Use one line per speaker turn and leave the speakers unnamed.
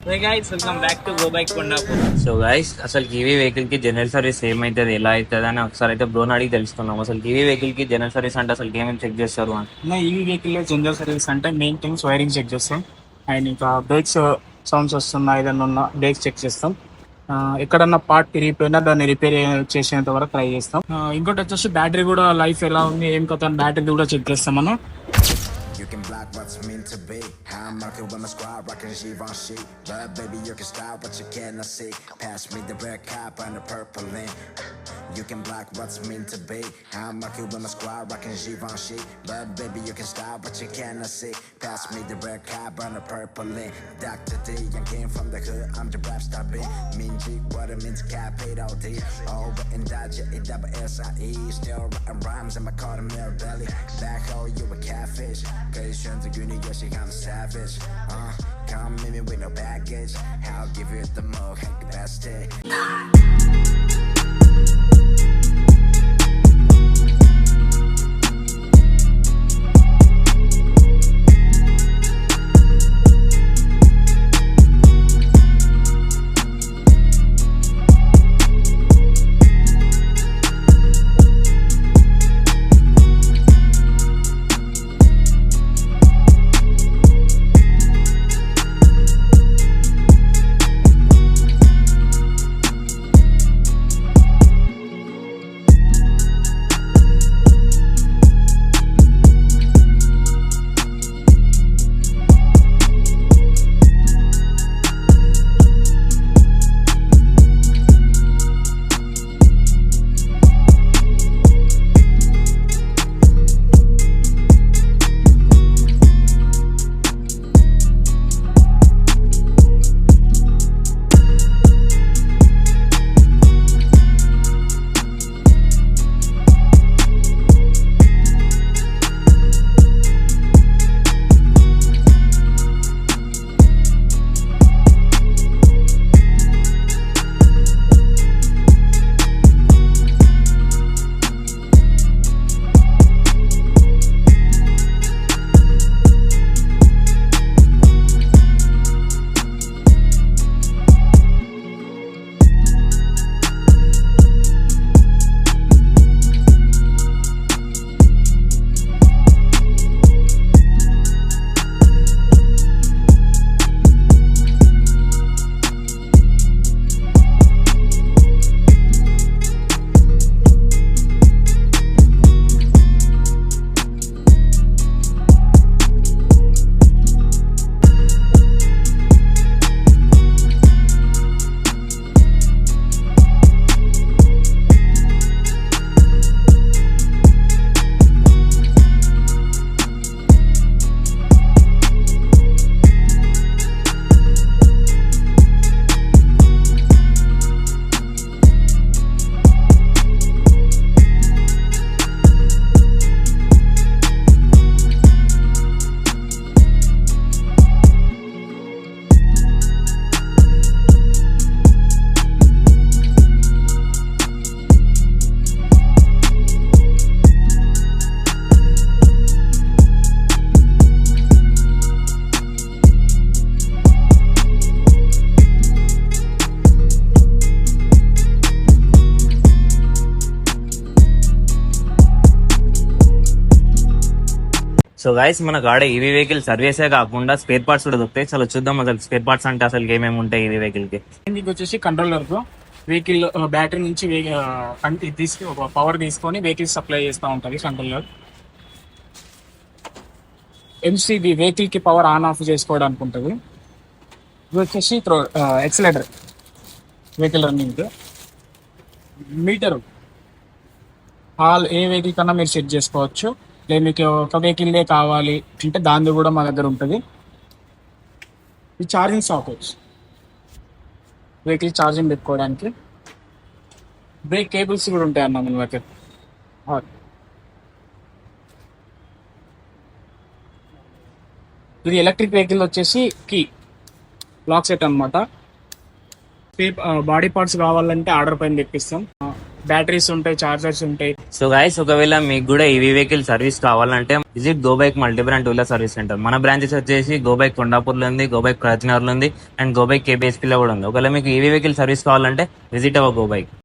Hey guys, welcome back to GOBYK Kondapur.
So guys అసలు EV vehicle కి general service ఏమైతుంది ఎలా అవుతుంది అని ఒకసారి అయితే బ్రోన్ అడిగి తెలుసుకున్నాం. అసలు ఈవీ వెహికల్ కి జనరల్ సర్వీస్ అంటే అసలు ఏమేమి చెక్ చేస్తారు అని.
ఈవీ వెహికల్ లో జనరల్ సర్వీస్ అంటే మెయిన్ థింగ్స్ వైరింగ్ చెక్ చేస్తాం అండ్ ఇంకా బ్రేక్స్ సౌండ్స్ వస్తున్నా ఏదన్నా ఉన్న బ్రేక్స్ చెక్ చేస్తాం. ఎక్కడన్నా పార్ట్ తిరిగిపోయినా దాన్ని రిపేర్ చేసేంత వరకు ట్రై చేస్తాం. ఇంకోటి వచ్చేసి బ్యాటరీ కూడా లైఫ్ ఎలా ఉంది ఏం కథ బ్యాటరీ కూడా చెక్ చేస్తాం మనం.
You can block what's meant to be. I'm rocking with my squad, rocking Givenchy. But baby, you can stop what you cannot see. Pass me the red cup and the purple lane. You can block what's meant to be. I'm rocking with my squad, rocking Givenchy. But baby, you can stop what you cannot see. Pass me the red cup and the purple lane. Dr. D, I came from the hood, I'm the rap star B. Mean G, what it means, capital D. Oh, and dodge it, double S-I-E. Still writing rhymes in my car, the mirror belly. Back hole, you a catfish. Cause the uni, yeah, she kind of savage. Come meet me with no baggage. I'll give you the mug, hey, the best day.
So guys మన కాడ EV vehicle సర్వీసే కాకుండా spare parts కూడా దొరుకుతాయి. చాలా చూద్దాం అసలు spare parts అంటే అసలు ఏమేమి ఉంటాయి ఈవీ వెహికల్ కి.
దీనికి వచ్చేసి కంట్రోలర్ వెహికల్ బ్యాటరీ నుంచి పవర్ తీసుకొని వెహికల్ సప్లై చేస్తూ ఉంటుంది కంట్రోలర్. ఎంసీబీ వెహికల్ కి పవర్ ఆన్ ఆఫ్ చేసుకోవడానికి ఉంటుంది. ఇది వచ్చేసి ఎక్సలేటర్ వెహికల్ రన్నింగ్ మీటరు ఏ వెహికల్ కన్నా మీరు సెట్ చేసుకోవచ్చు. లేదు మీకు ఒక వెహికల్లే కావాలి అంటే దాని కూడా మా దగ్గర ఉంటుంది. ఈ ఛార్జింగ్ సాకెట్స్ వెహికల్ ఛార్జింగ్ పెట్టుకోవడానికి. బ్రేక్ కేబుల్స్ కూడా ఉంటాయి అన్న మన దగ్గర. ఇది ఎలక్ట్రిక్ వెహికల్ వచ్చేసి కీ లాక్ సెట్ అనమాట. బాడీ పార్ట్స్ కావాలంటే ఆర్డర్ పైన తెప్పిస్తాం. బ్యాటరీస్ ఉంటాయి, చార్జర్స్ ఉంటాయి.
సో గైస్, ఒకవేళ మీకు కూడా ఈవీ వెహికల్ సర్వీస్ కావాలంటే visit GoBike multi brand 2 wheeler service center. మన బ్రాంచెస్ వచ్చేసి గోబైక్ కొండాపూర్ లో ఉంది, గోబైక్ ప్రగతినగర్ లో ఉంది, అండ్ గోబైక్ KPHB లో కూడా ఉంది. ఒకవేళ మీకు ఈవీ వెహికల్ సర్వీస్ కావాలంటే విజిట్ అవర్ గోబైక్.